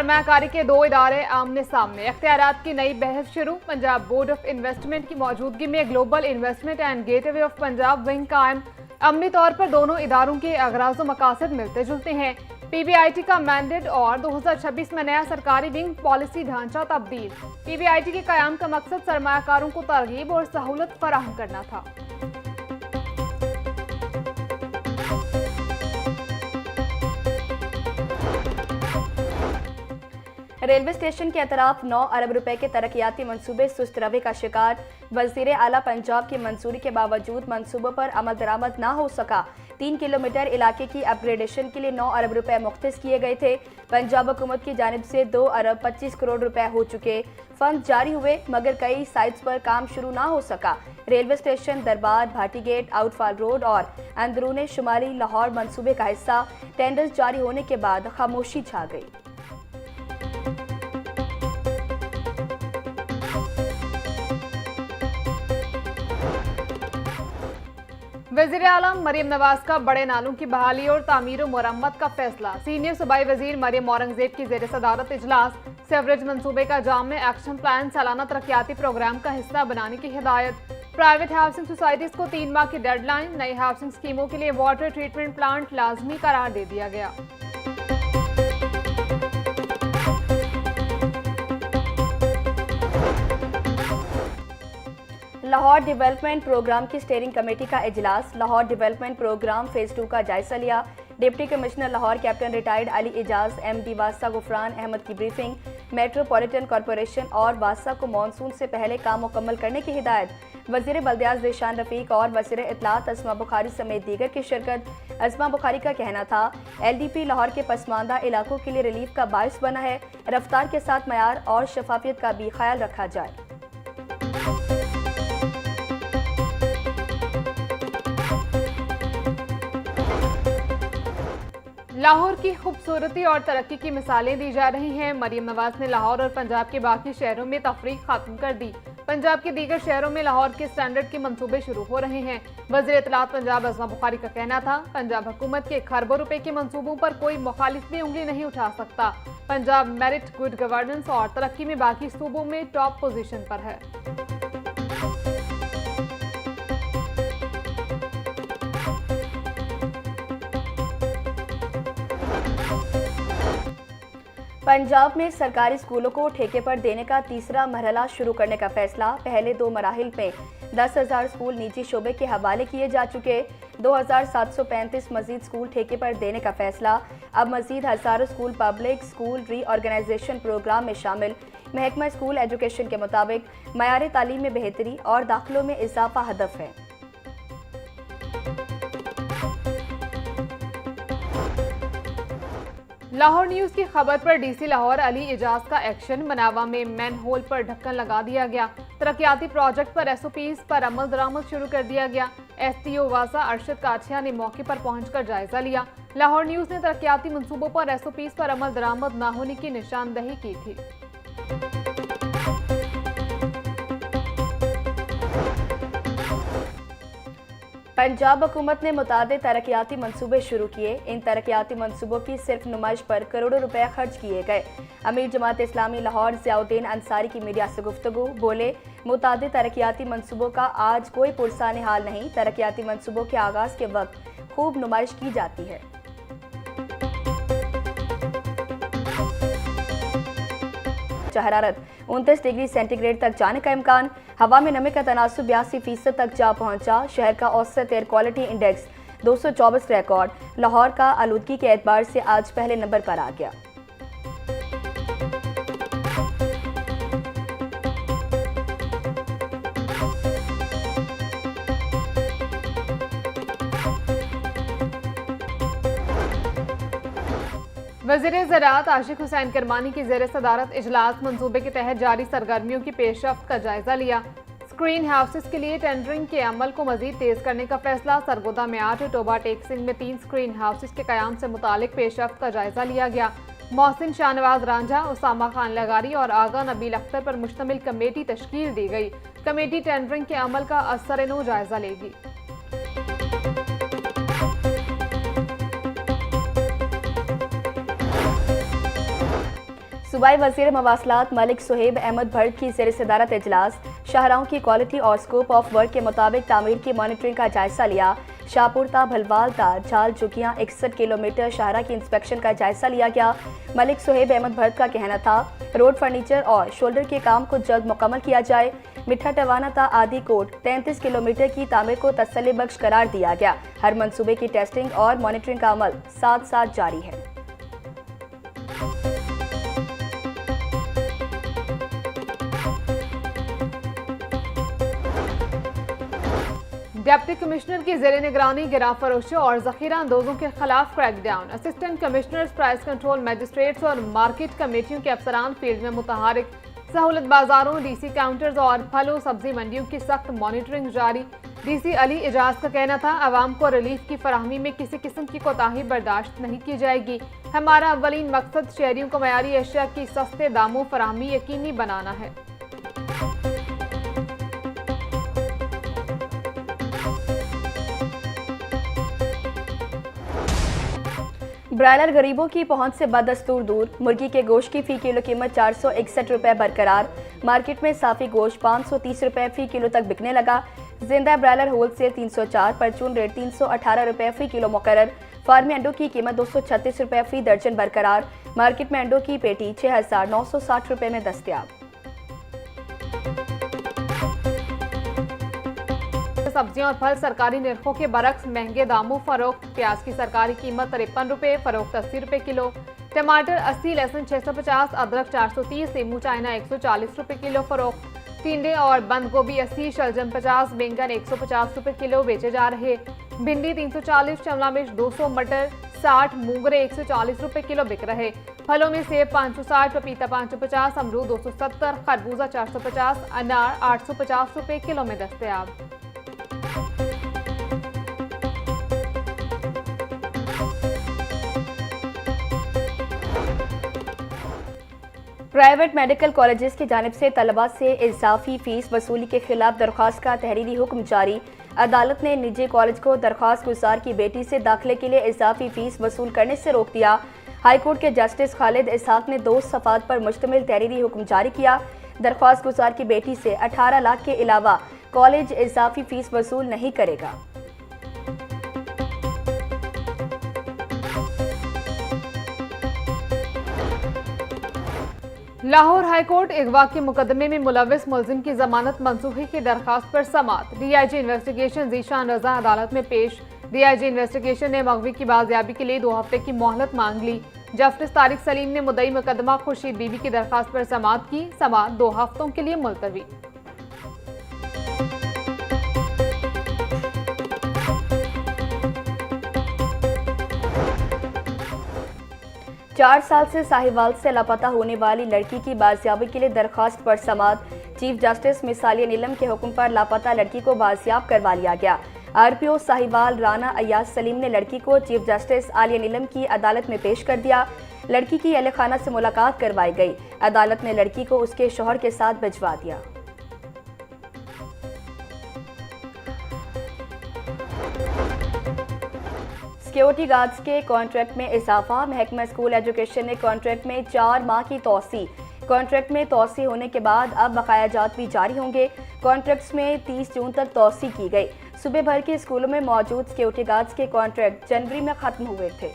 सरमायाकारी के दो इदारे आमने सामने, इख्तियारात की नई बहस शुरू। पंजाब बोर्ड ऑफ इन्वेस्टमेंट की मौजूदगी में global investment and gateway of Punjab wing कायम। अमली तौर पर दोनों इदारों के अगराज़ व मकासद मिलते जुलते हैं। पीबीआईटी का मैंडेट और 2026 में नया सरकारी विंग पॉलिसी ढांचा तब्दील। पीबीआईटी के कयाम का मकसद सरमायाकारों को तरगीब और सहूलत फराहम करना था। रेलवे स्टेशन के अतराफ 9 अरब रुपए के तरक्याती मंसूबे सुस्त रवि का शिकार। वजीर आला पंजाब की मंजूरी के बावजूद मंसूबों पर अमल दरामद ना हो सका। 3 किलोमीटर इलाके की अपग्रेडेशन के लिए 9 अरब रुपए मुख्तस किए गए थे। पंजाब हुकूमत की जानिब से 2 अरब 25 करोड़ रुपए हो चुके। फंड जारी हुए मगर कई साइट्स पर काम शुरू ना हो सका। रेलवे स्टेशन दरबार, भाटी गेट, आउटफॉल रोड और अंदरूनी शुमाली लाहौर मंसूबे का हिस्सा। टेंडर्स जारी होने के बाद खामोशी छा गई। वज़ीर आला मरियम नवाज का बड़े नालों की बहाली और तामीर और मुरम्मत का फैसला। सीनियर सूबाई वजीर मरियम औरंगजेब की जेर सदारत इजलास। सेवरेज मंसूबे का जामे एक्शन प्लान सालाना तरक्याती प्रोग्राम का हिस्सा बनाने की हिदायत। प्राइवेट हाउसिंग सोसाइटीज को 3 माह की डेडलाइन। नई हाउसिंग स्कीमों के लिए वाटर ट्रीटमेंट प्लांट लाजमी करार दे दिया गया। लाहौर डेवलपमेंट प्रोग्राम की स्टीयरिंग कमेटी का इजलास। लाहौर डेवलपमेंट प्रोग्राम फेज 2 का जायजा लिया। Deputy commissioner Lahore captain retired Ali Ejaz, MD वासा गुफरान अहमद की ब्रीफिंग। मेट्रोपॉलिटन कॉरपोरेशन और वासा को मानसून से पहले काम मुकम्मल करने की हिदायत। वजीर बल्दियात ज़ीशान रफीक और वज़ीर इत्तलात अस्मा बुखारी समेत दीगर की शिरकत। अस्मा बुखारी का कहना था LDP लाहौर के पसमानदा इलाकों के लिए रिलीफ का बायस बना है। रफ्तार के साथ मयार और शफाफियत का भी ख्याल रखा जाए। लाहौर की खूबसूरती और तरक्की की मिसालें दी जा रही हैं। मरियम नवाज ने लाहौर और पंजाब के बाकी शहरों में तफरीक खत्म कर दी। पंजाब के दीगर शहरों में लाहौर के स्टैंडर्ड के मंसूबे शुरू हो रहे हैं। वज़ीर इत्तलात पंजाब अस्मा बुखारी का कहना था पंजाब हुकूमत के खरबों रुपए के मंसूबों पर कोई मुखालिफ भी उंगली नहीं उठा सकता। पंजाब मेरिट, गुड गवर्नेंस और तरक्की में बाकी सूबों में टॉप पोजीशन पर है। पंजाब में सरकारी स्कूलों को ठेके पर देने का तीसरा मरहला शुरू करने का फैसला। पहले 2 मराहिल में 10,000 स्कूल निजी शोबे के हवाले किए जा चुके। 2,735 मजीद स्कूल ठेके पर देने का फैसला। अब मजीद हज़ारों school public school reorganisation programme में शामिल। महकमा स्कूल एजुकेशन के मुताबिक मयार तालीम में बेहतरी और दाखिलों में इजाफा हदफ है। लाहौर न्यूज की खबर पर DC लाहौर अली एजाज का एक्शन। मनावा में मैन होल पर ढक्कन लगा दिया गया। तरक्याती प्रोजेक्ट पर SOPs पर अमल दरामद शुरू कर दिया गया। STO वासा अरशद काठिया ने मौके पर पहुंचकर जायजा लिया। लाहौर न्यूज ने तरक्याती मंसूबों पर SOPs पर अमल दरामद न होने की निशानदही की थी। पंजाब हुकूमत ने मुतादिद तरक्याती मंसूबे शुरू किए। इन तरक्याती मंसूबों की सिर्फ नुमाइश पर करोड़ों रुपए खर्च किए गए। अमीर जमात इस्लामी लाहौर ज़ियाउद्दीन अंसारी की मीडिया से गुफ्तगू। बोले मुतादिद तरक्याती मंसूबों का आज कोई पुरसाने हाल नहीं। तरक्याती मंसूबों के आगाज़ के वक्त खूब नुमाइश की जाती है। हरारत 29 डिग्री सेंटीग्रेड तक जाने का इम्कान। हवा में नमी का तनासुब 82% तक जा पहुंचा। शहर का औसत air quality index 224 record. Lahore का आलूदगी के एतबार से आज पहले नंबर पर आ गया। वज़ीर ज़राअत आशिक हुसैन करमानी की जेर सदारत इजलास। मंसूबे के तहत जारी सरगर्मियों की पेशरफ्त का जायजा लिया। स्क्रीन हाउसेस के लिए टेंडरिंग के अमल को मजीद तेज करने का फैसला। सरगोदा में 8, टोबा टेक्सिंग में 3 स्क्रीन हाउसेस के कयाम से मुतालिक पेशरफ्त का जायजा लिया गया। मोहसिन शाहनवाज रांझा, उसामा खान लगारी और आगा नबील अख्तर पर मुश्तमिल कमेटी तश्कील दी गई। कमेटी टेंडरिंग के अमल का असर-ए-नौ जायजा लेगी। सूबाई वज़ीर मवासलात मलिक सुहेब अहमद भट्ट की ज़ेर सदारत इजलास शाहराहों की क्वालिटी और स्कोप ऑफ वर्क के मुताबिक तामीर की मॉनिटरिंग का जायजा लिया। शाहपुर ता भलवाल ता झाल झुकियाँ 61 किलोमीटर शाहरा की इंस्पेक्शन का जायजा लिया गया। मलिक सुहेब अहमद भट्ट का कहना था रोड फर्नीचर और शोल्डर के काम को जल्द मुकम्मल किया जाए। मिठा टवाना ता आदि कोट 33 किलोमीटर की तामीर को तसल्ली बख्श करार दिया गया। हर मंसूबे की टेस्टिंग और मॉनिटरिंग का अमल साथ साथ जारी है। डिप्टी कमिश्नर की जेर निगरानी गिरा फरोशों और जखीरा अंदोजों के खिलाफ crackdown. Assistant commissioners, price control magistrates और मार्केट कमेटियों के अफसरान फील्ड में मुतहरिक। सहूलत बाजारों, डीसी काउंटर्स और फलों सब्जी मंडियों की सख्त मॉनिटरिंग जारी। डीसी अली एजाज का कहना था अवाम को रिलीफ की फराहमी में किसी किस्म की कोताही बर्दाश्त नहीं की जाएगी। हमारा अव्वलीन मकसद शहरियों को मयारी अशिया की सस्ते दामों फराहमी यकीनी बनाना है। ब्रायलर गरीबों की पहुंच से बदस्तूर दूर। मुर्गी के गोश्त की फी किलो कीमत 461 रुपये बरकरार। मार्केट में साफी गोश्त 530 रुपये फी किलो तक बिकने लगा। जिंदा ब्रायलर होलसेल 304, परचून रेट 318 रुपये फी किलो मुकर्रर। फार्मी अंडों की कीमत 236 रुपये फी दर्जन बरकरार। मार्केट में अंडों की पेटी 6960 रुपये में दस्तयाब। सब्जियां और फल सरकारी निर्खों के बरक्स महंगे दामों फरोख्त। प्याज की सरकारी कीमत 53 रुपये, फरोख्त 80 रुपये किलो। टमाटर 80, लहसुन 650, अदरक 430, नींबू चाइना 140 रुपये किलो फरोख्त। टिंडे और बंद गोभी 80, शलजम 50, बैंगन 150 रुपये किलो बेचे जा रहे। भिंडी 340, शिमला मिर्च 200, मटर 60, मूंगरे 140 रुपये किलो बिक रहे। फलों में सेब 560, पपीता 550, अमरूद 270, खरबूजा 450, अनार 850 रुपये किलो में दस्तयाब। प्राइवेट मेडिकल कॉलेजेस की जानिब से तलबा से इजाफी फीस वसूली के खिलाफ दरख्वास्त का तहरीरी हुक्म जारी। अदालत ने निजी कॉलेज को दरख्वास्त गुजार की बेटी से दाखिले के लिए इजाफी फीस वसूल करने से रोक दिया। हाईकोर्ट के जस्टिस खालिद इसहाक ने 2 सफ़ात पर मुश्तमिल तहरीरी हुक्म जारी किया। दरख्वास्त गुजार की बेटी से 18 लाख के अलावा कॉलेज इजाफी फीस वसूल नहीं करेगा। लाहौर हाईकोर्ट अगवा के मुकदमे में मुलविस मुलजिम की जमानत मंसूखी की दरखास्त पर समात। डीआईजी इन्वेस्टिगेशन जीशान रजा अदालत में पेश। डीआईजी इन्वेस्टिगेशन ने मगवी की बाजियाबी के लिए 2 हफ्ते की मोहलत मांग ली। जस्टिस तारिक सलीम ने मुद्दई मुकदमा खुर्शीद बीबी की दरखास्त पर समात की। समात 2 हफ्तों के लिए मुलतवी। 4 साल से साहिवाल से लापता होने वाली लड़की की बाजियाबी के लिए दरखास्त पर समात। चीफ जस्टिस मिसालिया नीलम के हुक्म पर लापता लड़की को बाजियाब करवा लिया गया। आरपीओ साहिवाल राना अयाज सलीम ने लड़की को चीफ जस्टिस आलिया नीलम की अदालत में पेश कर दिया। लड़की की अहले खाना से मुलाकात करवाई गई। अदालत ने लड़की को उसके शौहर के साथ भिजवा दिया। सिक्योरिटी गार्ड्स के कॉन्ट्रैक्ट में इजाफा। महकमा स्कूल एजुकेशन ने कॉन्ट्रैक्ट में 4 माह की तोसी। कॉन्ट्रैक्ट में तोसी होने के बाद अब बकाया जात भी जारी होंगे। कॉन्ट्रैक्ट्स में 30 जून तक तोसी की गई। सूबे भर के स्कूलों में मौजूद सिक्योरिटी गार्ड्स के कॉन्ट्रैक्ट जनवरी में खत्म हुए थे।